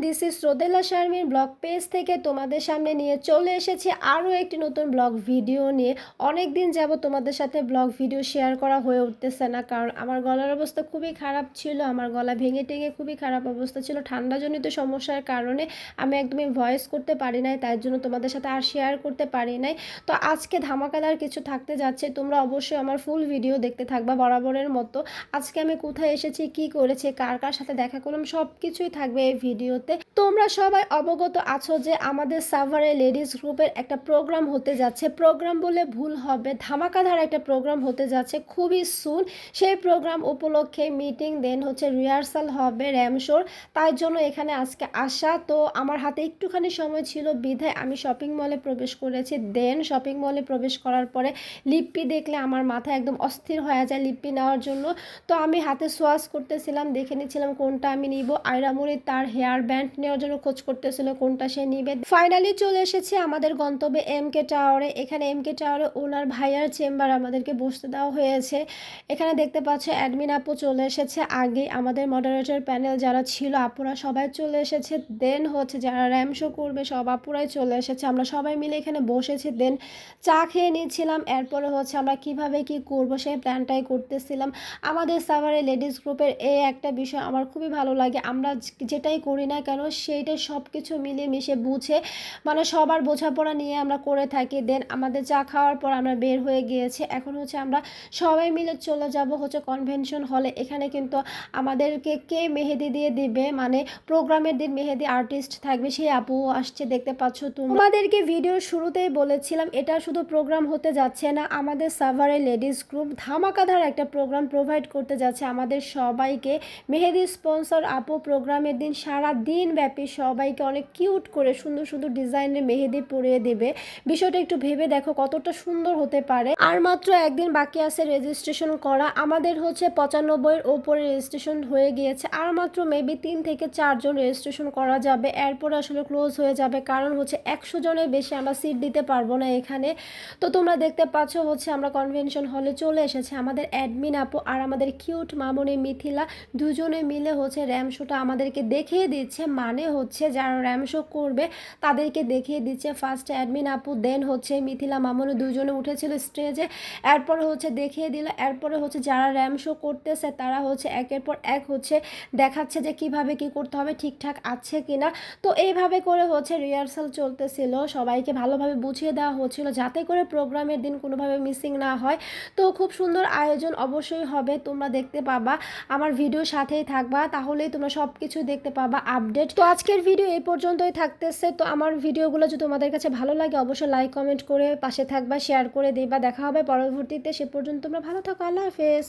This is Rodela Sharmin blog page থেকে তোমাদের সামনে নিয়ে চলে এসেছি আরও একটি নতুন ব্লগ ভিডিও নিয়ে। অনেক দিন যাবত তোমাদের সাথে ব্লগ ভিডিও শেয়ার করা হয়ে উঠতেছে না, কারণ আমার গলার অবস্থা খুবই খারাপ ছিল। আমার গলা ভেঙে টেঙে খুবই খারাপ অবস্থা ছিল ঠান্ডাজনিত সমস্যার কারণে। আমি একদমই ভয়েস করতে পারি নাই, তাই জন্য তোমাদের সাথে আর শেয়ার করতে পারি নাই। তো আজকে ধামাকাদার কিছু থাকতে যাচ্ছে, তোমরা অবশ্যই আমার ফুল ভিডিও দেখতে থাকবা বরাবরের মতো। আজকে আমি কোথায় এসেছি, কি করেছি, কার কার সাথে দেখা করলাম, সব কিছুই থাকবে এই ভিডিওতে। তোমরা সবাই অবগত আছো যে আমাদের সাভারে লেডিস গ্রুপের একটা প্রোগ্রাম হতে যাচ্ছে। প্রোগ্রাম বলে ভুল হবে, ধামাকাধার একটা প্রোগ্রাম হতে যাচ্ছে খুবই সুন। সেই প্রোগ্রাম উপলক্ষে মিটিং, দেন হচ্ছে রিহার্সাল হবে র্যামশোর। তাই জন্য এখানে আজকে আসা। তো আমার হাতে একটুখানি সময় ছিল বিধায় আমি শপিং মলে প্রবেশ করেছি। দেন শপিং মলে প্রবেশ করার পরে লিপ্পি দেখলে আমার মাথা একদম অস্থির হয়ে যায় লিপ্পি নেওয়ার জন্য। তো আমি হাতে সোয়াস করতেছিলাম, দেখে নিচ্ছিলাম কোনটা আমি নিব। আয়রামুড়ি তার হেয়ার ব্যান্ড নেওয়ার জন্য খোঁজ করতেছিল কোনটা সে নিবে। ফাইনালি চলে এসেছে আমাদের গন্তব্যে এমকে টাওয়ারে। এখানে এমকে টাওয়ারে ওনার ভাইয়ার চেম্বার আমাদেরকে বসতে দেওয়া হয়েছে। এখানে দেখতে পাচ্ছ অ্যাডমিন আপু চলে এসেছে আগে। আমাদের মডারেটর প্যানেল যারা ছিল আপুরা সবাই চলে এসেছে। দেন হচ্ছে যারা র্যাম শো করবে সব আপুরাই চলে এসেছে। আমরা সবাই মিলে এখানে বসেছি। দেন চা খেয়ে নিয়েছিলাম। এরপরে হচ্ছে আমরা কিভাবে কি করব সেই প্ল্যানটাই করতেছিলাম। আমাদের সাভারে লেডিস গ্রুপের এই একটা বিষয় আমার খুবই ভালো লাগে। আমরা যেটাই করি না কেন সেইটাই সব কিছু মিলিয়ে মিশে বুঝে, মানে সবার বোঝাপড়া নিয়ে আমরা করে থাকি। দেন আমাদের চা খাওয়ার পর আমরা বের হয়ে গিয়েছি। এখন হচ্ছে আমরা সবাই মিলে চলে যাব হচ্ছে কনভেনশন হলে। এখানে কিন্তু আমাদেরকে কে মেহেদি দিয়ে দিবে, মানে প্রোগ্রামের দিন মেহেদি আর্টিস্ট থাকবে, সেই আপু আসছে দেখতে পাচ্ছ। তোমাদেরকে ভিডিওর শুরুতেই বলেছিলাম এটা শুধু প্রোগ্রাম হতে যাচ্ছে না, আমাদের সাভারে লেডিস গ্রুপ ধামাকাধার একটা প্রোগ্রাম প্রোভাইড করতে যাচ্ছে আমাদের সবাইকে। মেহেদি স্পন্সর আপু প্রোগ্রামের দিন সারা দিন ব্যাপী সবাইকে অনেক কিউট করে সুন্দর সুন্দর ডিজাইনের মেহেদি পরিয়ে দেবে। বিষয়টা একটু ভেবে দেখো কতটা সুন্দর হতে পারে। আর মাত্র একদিন বাকি আছে রেজিস্ট্রেশন করা। আমাদের হচ্ছে 95-এর ওপরে রেজিস্ট্রেশন হয়ে গিয়েছে। আর মাত্র মেবি 3 থেকে 4 জন রেজিস্ট্রেশন করা যাবে, এরপরে আসলে ক্লোজ হয়ে যাবে। কারণ হচ্ছে 100 জনের বেশি আমরা সিট দিতে পারবো না এখানে। তো তোমরা দেখতে পাচ্ছ হচ্ছে আমরা কনভেনশন হলে চলে এসেছি। আমাদের অ্যাডমিন আপু আর আমাদের কিউট মামনি মিথিলা দুজনে মিলে হচ্ছে র্যাম শোটা আমাদেরকে দেখিয়ে দিচ্ছে। মানে হচ্ছে যারা র্যাম শো করবে তাদেরকে দেখিয়ে দিচ্ছে ফার্স্ট অ্যাডমিন আপু, দেন হচ্ছে মিথিলা মামনি দুজনে উঠেছিল স্টেজে। এরপরে হচ্ছে দেখিয়ে দিল। এরপরে হচ্ছে যারা র্যাম শো করতেছে তারা হচ্ছে একের পর এক হচ্ছে দেখাচ্ছে যে কিভাবে কি করতে হবে, ঠিকঠাক আছে কিনা। তো এইভাবে করে হচ্ছে রিহার্সাল চলতেছিল, সবাইকে ভালোভাবে বুঝিয়ে দেওয়া হচ্ছিল যাতে করে প্রোগ্রামের দিন কোনোভাবে মিসিং না হয়। তো খুব সুন্দর আয়োজন অবশ্যই হবে, তোমরা দেখতে পাবা। আমার ভিডিওর সাথেই থাকবা, তাহলেই তোমরা সব কিছু দেখতে পাবা আপডেট। তো আজকের ভিডিও এই পর্যন্তই থাকতেছে। তো আমার ভিডিওগুলো যদি তোমাদের কাছে ভালো লাগে অবশ্যই লাইক কমেন্ট করে পাশে থাকবা, শেয়ার করে দিবা। দেখা হবে পরবর্তীতে, সে পর্যন্ত তোমরা ভালো থাকো। আল্লাহ হাফেজ।